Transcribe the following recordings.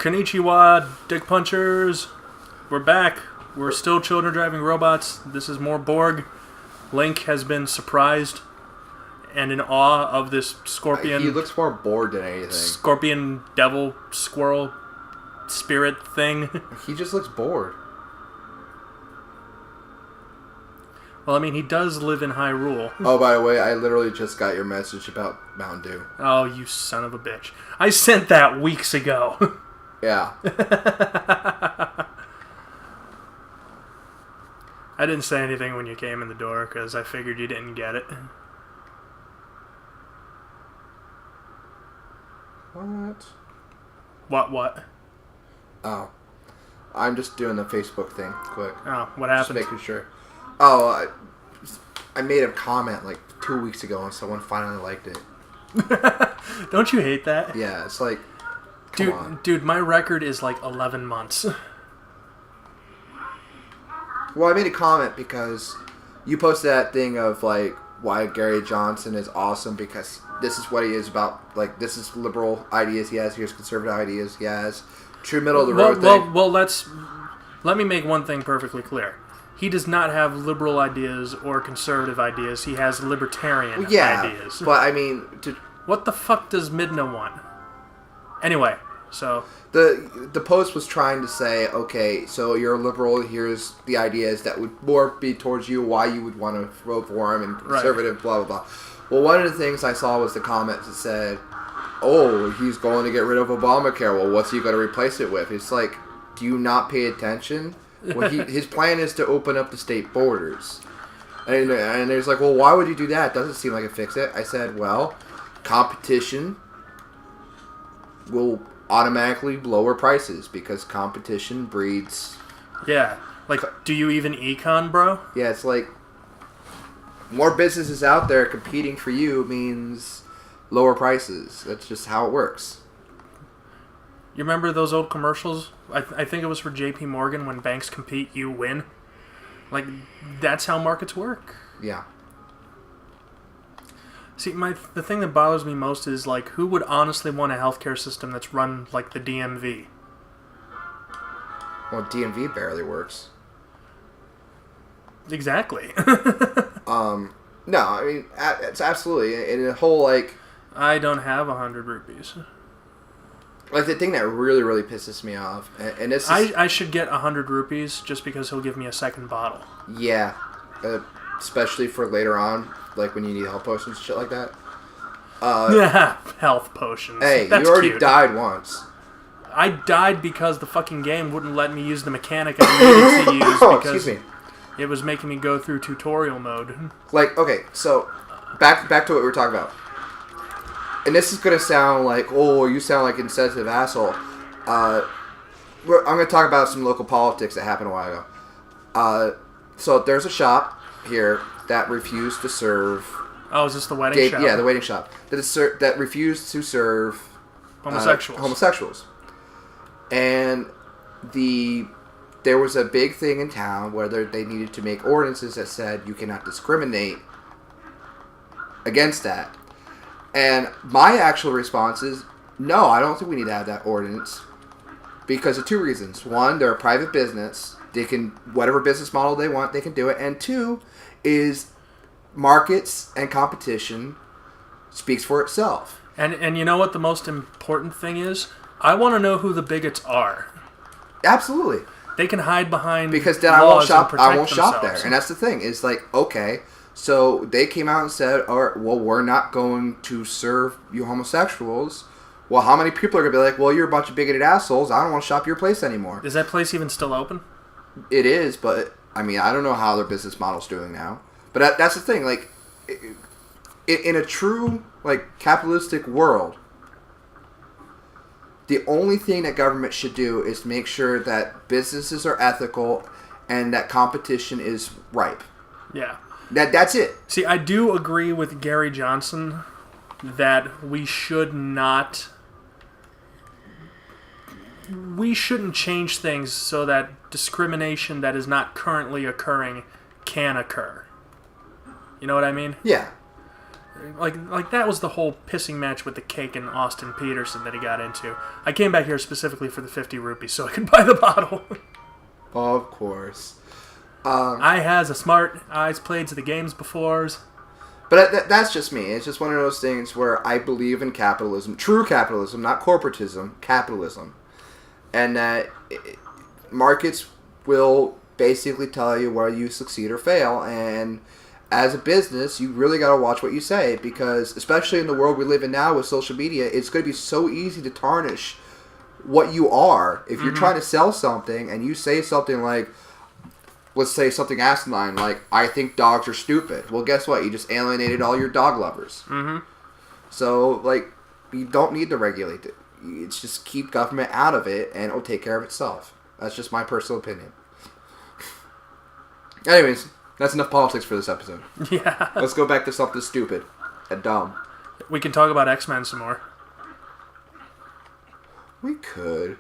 Konnichiwa, dick punchers. We're back. We're still children driving robots. This is more B.O.R.G. Link has been surprised and in awe of this scorpion. He looks more bored than anything. Scorpion, devil, squirrel, spirit thing. He just looks bored. Well, I mean, he does live in Hyrule. Oh, by the way, I literally just got your message about Mountain Dew. Oh, you son of a bitch. I sent that weeks ago. Yeah. I didn't say anything when you came in the door because I figured you didn't get it. What? Oh. I'm just doing the Facebook thing quick. Oh, what happened? Just making sure. Oh, I made a comment like 2 weeks ago and someone finally liked it. Don't you hate that? Yeah, it's like, come on. Dude, my record is like 11 months. Well, I made a comment because you posted that thing of like why Gary Johnson is awesome because this is what he is about. Like, this is liberal ideas he has, here's conservative ideas he has. True middle of the road thing. Well, let me make one thing perfectly clear. He does not have liberal ideas or conservative ideas. He has libertarian ideas. But I mean, what the fuck does Midna want? Anyway, so the post was trying to say, okay, so you're a liberal. Here's the ideas that would more be towards you, why you would want to vote for him, and conservative, blah blah blah. Well, one of the things I saw was the comments that said, "Oh, he's going to get rid of Obamacare. Well, what's he going to replace it with?" It's like, do you not pay attention? Well, his plan is to open up the state borders. And there's like, well, why would you do that? It doesn't seem like it fixed it. I said, well, competition will automatically lower prices because competition breeds... Yeah. Like, do you even econ, bro? Yeah, it's like more businesses out there competing for you means lower prices. That's just how it works. You remember those old commercials? I think it was for J.P. Morgan, when banks compete, you win. Like, that's how markets work. Yeah. See, the thing that bothers me most is, like, who would honestly want a healthcare system that's run like the DMV? Well, DMV barely works. Exactly. No, I mean, it's absolutely. In a whole, like... I don't have 100 rupees. Like, the thing that really, really pisses me off, and this is... I should get 100 rupees just because he'll give me a second bottle. Yeah. Especially for later on, like when you need health potions and shit like that. Health potions. Hey, That's you already cute. died once. I died because the fucking game wouldn't let me use the mechanic I needed to use because excuse me. It was making me go through tutorial mode. Like, okay, so back to what we were talking about. And this is going to sound like, oh, you sound like an insensitive asshole. I'm going to talk about some local politics that happened a while ago. So there's a shop here that refused to serve... Oh, is this the wedding shop? Yeah, the wedding shop. That refused to serve... homosexuals. And there was a big thing in town where they needed to make ordinances that said you cannot discriminate against that. And my actual response is, no, I don't think we need to have that ordinance. Because of two reasons. One, they're a private business. They can, whatever business model they want, they can do it. And two, is markets and competition speaks for itself. And you know what the most important thing is? I want to know who the bigots are. Absolutely. They can hide behind because then laws I won't and shop there. And that's the thing. It's like, okay, so they came out and said, all right, well, we're not going to serve you homosexuals. Well, how many people are going to be like, well, you're a bunch of bigoted assholes. I don't want to shop your place anymore. Is that place even still open? It is, but, I mean, I don't know how their business model's doing now. But that's the thing. Like, in a true, like, capitalistic world, the only thing that government should do is make sure that businesses are ethical and that competition is ripe. Yeah. That's it. See, I do agree with Gary Johnson that we shouldn't change things so that discrimination that is not currently occurring can occur. You know what I mean? Yeah. Like that was the whole pissing match with the cake and Austin Peterson that he got into. I came back here specifically for the 50 rupees so I could buy the bottle. Of course. I has a smart eyes played to the games before. But that's just me. It's just one of those things where I believe in capitalism. True capitalism, not corporatism. Capitalism. And that markets will basically tell you where you succeed or fail. And as a business, you really got to watch what you say. Because especially in the world we live in now with social media, it's going to be so easy to tarnish what you are. If you're trying to sell something and you say something like, let's say something asinine like, I think dogs are stupid. Well, guess what? You just alienated all your dog lovers. Mm-hmm. So, like, you don't need to regulate it. It's just keep government out of it, and it'll take care of itself. That's just my personal opinion. Anyways, that's enough politics for this episode. Yeah. Let's go back to something stupid and dumb. We can talk about X-Men some more. We could.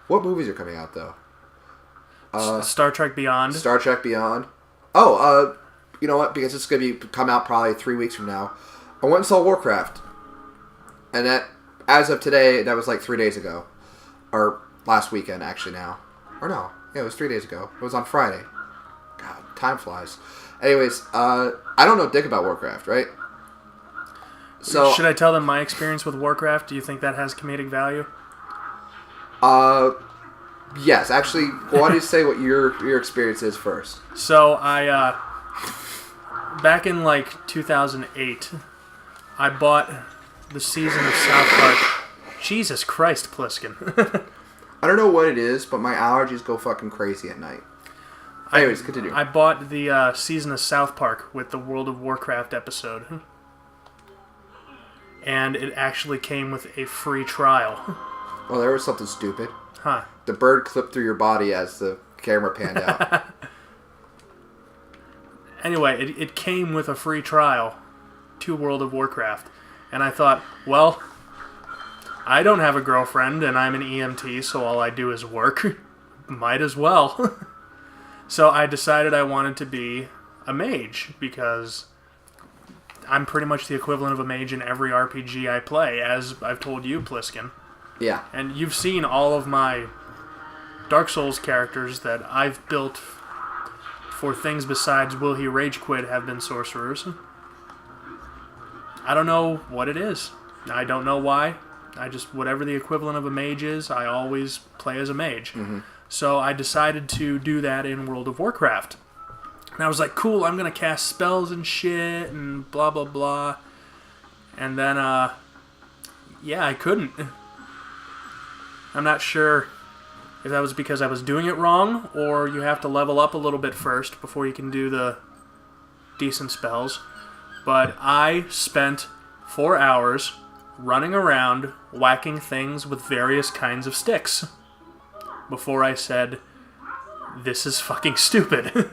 What movies are coming out, though? Star Trek Beyond. Star Trek Beyond. Oh, you know what? Because it's going to come out probably 3 weeks from now. I went and saw Warcraft. And that, as of today, that was like 3 days ago. Or last weekend, actually, now. Or no. Yeah, it was 3 days ago. It was on Friday. God, time flies. Anyways, I don't know dick about Warcraft, right? So should I tell them my experience with Warcraft? Do you think that has comedic value? Yes, actually, why don't you say what your experience is first? So, I, back in, like, 2008, I bought the season of South Park. Jesus Christ, Pliskin. I don't know what it is, but my allergies go fucking crazy at night. Anyways, continue. I bought the season of South Park with the World of Warcraft episode. And it actually came with a free trial. Well, there was something stupid. Huh. The bird clipped through your body as the camera panned out. Anyway, it came with a free trial to World of Warcraft. And I thought, well, I don't have a girlfriend and I'm an EMT, so all I do is work. Might as well. So I decided I wanted to be a mage because I'm pretty much the equivalent of a mage in every RPG I play, as I've told you, Pliskin. Yeah. And you've seen all of my Dark Souls characters that I've built for things besides Will He Rage Quit have been sorcerers. I don't know what it is. I don't know why. I just, whatever the equivalent of a mage is, I always play as a mage. Mm-hmm. So I decided to do that in World of Warcraft. And I was like, cool, I'm going to cast spells and shit and blah, blah, blah. And then, yeah, I couldn't. I'm not sure if that was because I was doing it wrong, or you have to level up a little bit first before you can do the decent spells. But I spent 4 hours running around whacking things with various kinds of sticks before I said, this is fucking stupid.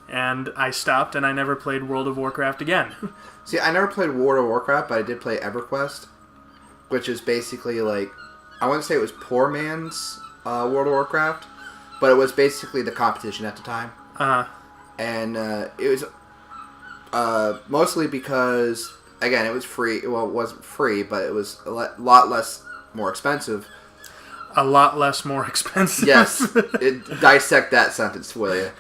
And I stopped and I never played World of Warcraft again. See, I never played World of Warcraft, but I did play EverQuest, which is basically like, I wouldn't say it was poor man's World of Warcraft, but it was basically the competition at the time. Uh-huh. And it was mostly because, again, it was free. Well, it wasn't free, but it was a lot less more expensive. A lot less more expensive. Yes. Dissect that sentence, will you?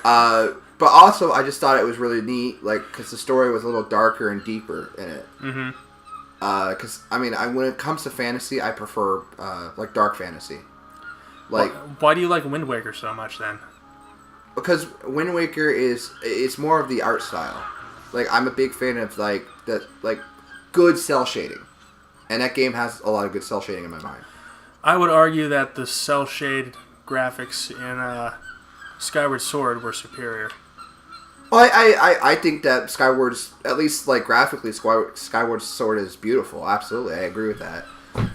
But also, I just thought it was really neat, like, because the story was a little darker and deeper in it. Mm-hmm. Because, I mean, when it comes to fantasy, I prefer, like, dark fantasy. Like, why do you like Wind Waker so much, then? Because Wind Waker it's more of the art style. Like, I'm a big fan of, like, good cell shading. And that game has a lot of good cell shading in my mind. I would argue that the cell-shaded graphics in Skyward Sword were superior. Well, I think that Skyward's, at least like graphically, Skyward Sword is beautiful. Absolutely, I agree with that.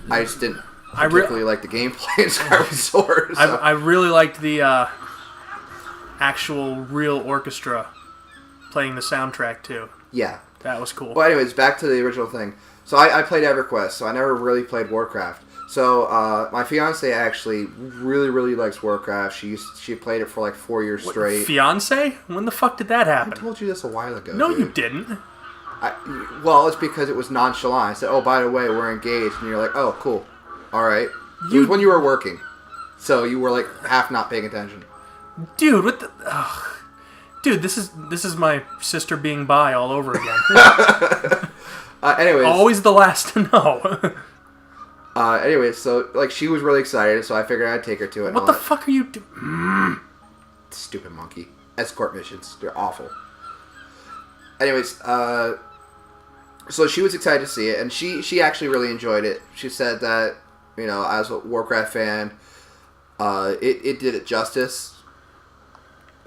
I just didn't particularly like the gameplay in Skyward Sword. So. I really liked the actual real orchestra playing the soundtrack too. Yeah. That was cool. Well, anyways, back to the original thing. So I played EverQuest, so I never really played Warcraft. So my fiance actually really, really likes Warcraft. She played it for like 4 years straight. Fiance? When the fuck did that happen? I told you this a while ago. No, dude. you didn't. Well, it's because it was nonchalant. I said, "Oh, by the way, we're engaged," and you're like, "Oh, cool, all right." It was when you were working, so you were like half not paying attention. Dude, what the? Ugh. Dude, this is my sister being bi all over again. Anyways, always the last to know. Anyways, so like she was really excited, so I figured I'd take her to it. What the fuck are you doing? Stupid monkey. Escort missions. They're awful. Anyways, so she was excited to see it, and she actually really enjoyed it. She said that, as a Warcraft fan, it did it justice.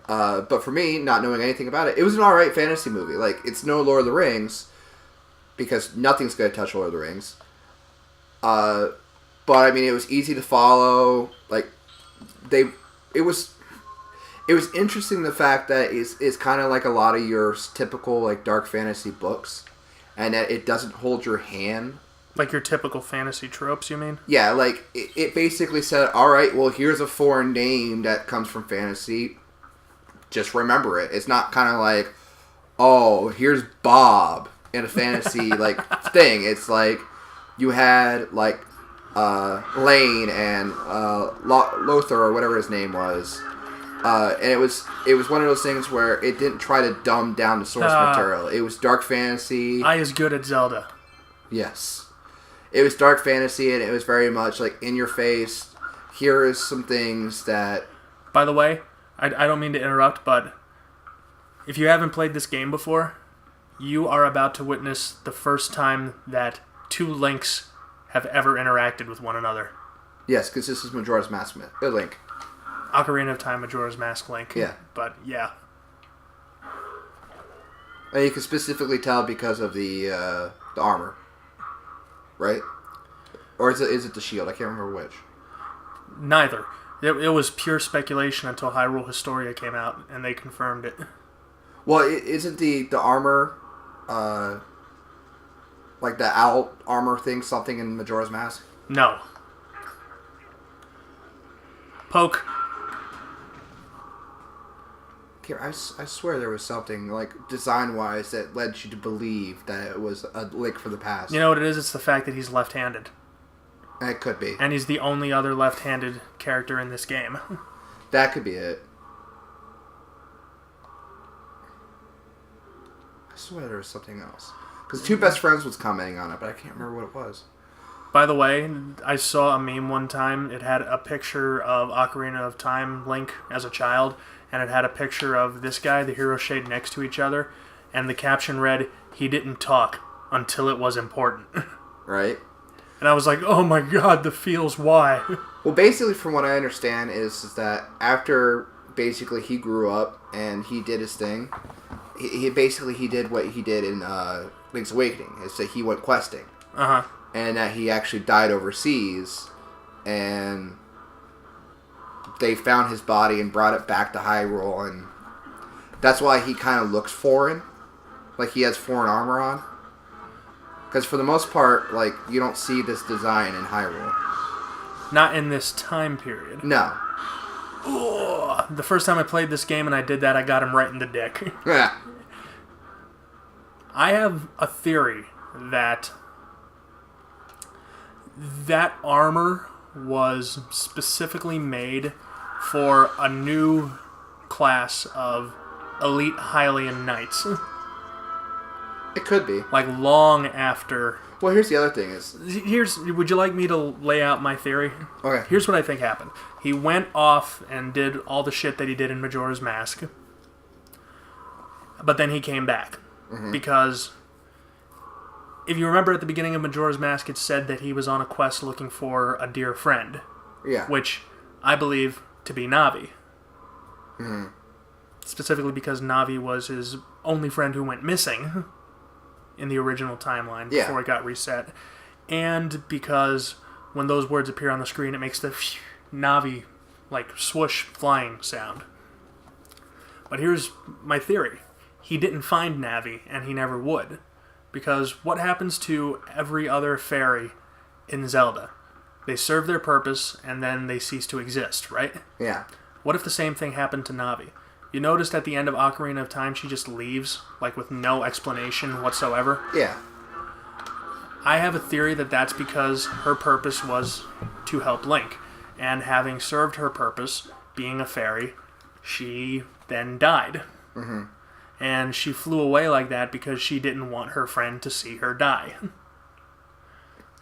But for me, not knowing anything about it, it was an alright fantasy movie. Like, it's no Lord of the Rings, because nothing's going to touch Lord of the Rings. But, I mean, it was easy to follow. Like, it was interesting, the fact that it's kind of like a lot of your typical, like, dark fantasy books, and that it doesn't hold your hand. Like your typical fantasy tropes, you mean? Yeah, like, it basically said, alright, well, here's a foreign name that comes from fantasy. Just remember it. It's not kind of like, oh, here's Bob in a fantasy, like, thing. It's like, you had, like, Lane and Lothar, or whatever his name was. And it was one of those things where it didn't try to dumb down the source material. It was dark fantasy. I is good at Zelda. Yes. It was dark fantasy, and it was very much like in your face. Here is some things that... By the way, I don't mean to interrupt, but if you haven't played this game before, you are about to witness the first time that two Links have ever interacted with one another. Yes, because this is Majora's Mask Link. Ocarina of Time, Majora's Mask Link. Yeah. But, yeah. And you can specifically tell because of the armor. Right? Or is it the shield? I can't remember which. Neither. It was pure speculation until Hyrule Historia came out, and they confirmed it. Well, isn't the armor, like the owl armor thing, something in Majora's Mask? No. Poke. I swear there was something, like, design-wise that led you to believe that it was a Link from the past. You know what it is? It's the fact that he's left-handed. It could be. And he's the only other left-handed character in this game. That could be it. I swear there was something else. Because Two Best Friends was commenting on it, but I can't remember what it was. By the way, I saw a meme one time. It had a picture of Ocarina of Time Link as a child, and it had a picture of this guy, the hero shade, next to each other, and the caption read, "He didn't talk until it was important." Right. And I was like, oh my god, the feels, why? Well, basically, from what I understand, is that after basically he grew up and he did his thing, he did what he did in Link's Awakening, is that he went questing. Uh-huh. And that he actually died overseas, and they found his body and brought it back to Hyrule, and that's why he kind of looks foreign. Like, he has foreign armor on. Because for the most part, like, you don't see this design in Hyrule. Not in this time period. No. Ugh. The first time I played this game and I did that, I got him right in the dick. Yeah. I have a theory that armor was specifically made for a new class of elite Hylian knights. It could be. Like, long after... Well, here's the other thing is... Would you like me to lay out my theory? Okay. Here's what I think happened. He went off and did all the shit that he did in Majora's Mask. But then he came back. Mm-hmm. Because... if you remember at the beginning of Majora's Mask, it said that he was on a quest looking for a dear friend. Yeah. Which I believe to be Navi. Mm-hmm. Specifically because Navi was his only friend who went missing in the original timeline before it got reset. And because when those words appear on the screen, it makes the Navi, like, swoosh flying sound. But here's my theory. He didn't find Navi, and he never would. Because what happens to every other fairy in Zelda? They serve their purpose, and then they cease to exist, right? Yeah. What if the same thing happened to Navi? You noticed at the end of Ocarina of Time, she just leaves, like with no explanation whatsoever? Yeah. I have a theory that that's because her purpose was to help Link. And having served her purpose, being a fairy, she then died. Mm-hmm. And she flew away like that because she didn't want her friend to see her die.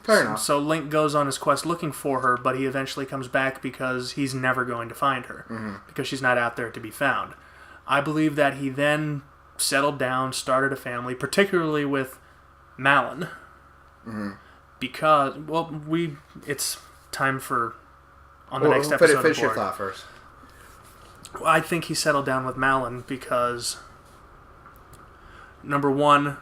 Fair enough. So Link goes on his quest looking for her, but he eventually comes back because he's never going to find her. Mm-hmm. Because she's not out there to be found. I believe that he then settled down, started a family, particularly with Malon. Mm-hmm. Because, well, it's time for, on the next episode of Finish your B.O.R.G. thought first. I think he settled down with Malon because, number one,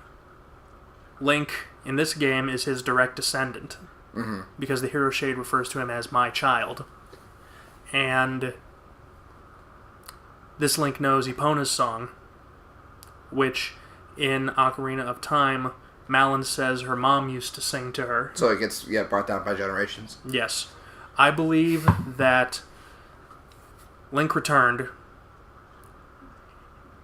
Link in this game is his direct descendant. Mm-hmm. Because the Hero Shade refers to him as my child. And this Link knows Epona's song, which in Ocarina of Time, Malon says her mom used to sing to her. So it gets brought down by generations. Yes. I believe that Link returned,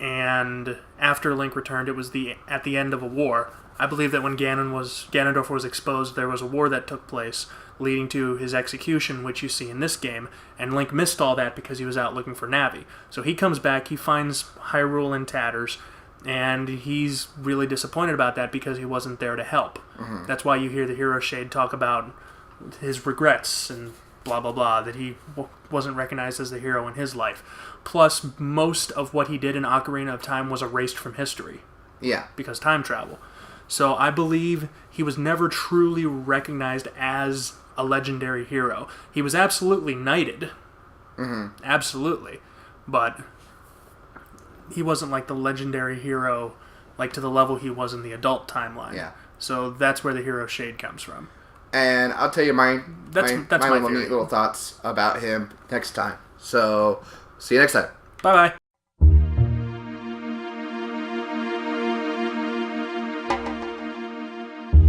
and after Link returned, it was at the end of a war. I believe that when Ganondorf was exposed, there was a war that took place, leading to his execution, which you see in this game, and Link missed all that because he was out looking for Navi. So he comes back, he finds Hyrule in tatters, and he's really disappointed about that because he wasn't there to help. Mm-hmm. That's why you hear the Hero Shade talk about his regrets and blah, blah, blah, that he wasn't recognized as the hero in his life. Plus, most of what he did in Ocarina of Time was erased from history. Yeah. Because time travel. So I believe he was never truly recognized as a legendary hero. He was absolutely knighted. Mm-hmm. Absolutely. But he wasn't like the legendary hero, like to the level he was in the adult timeline. Yeah. So that's where the Hero Shade comes from. And I'll tell you my That's my little thoughts about him next time. So, see you next time. Bye-bye.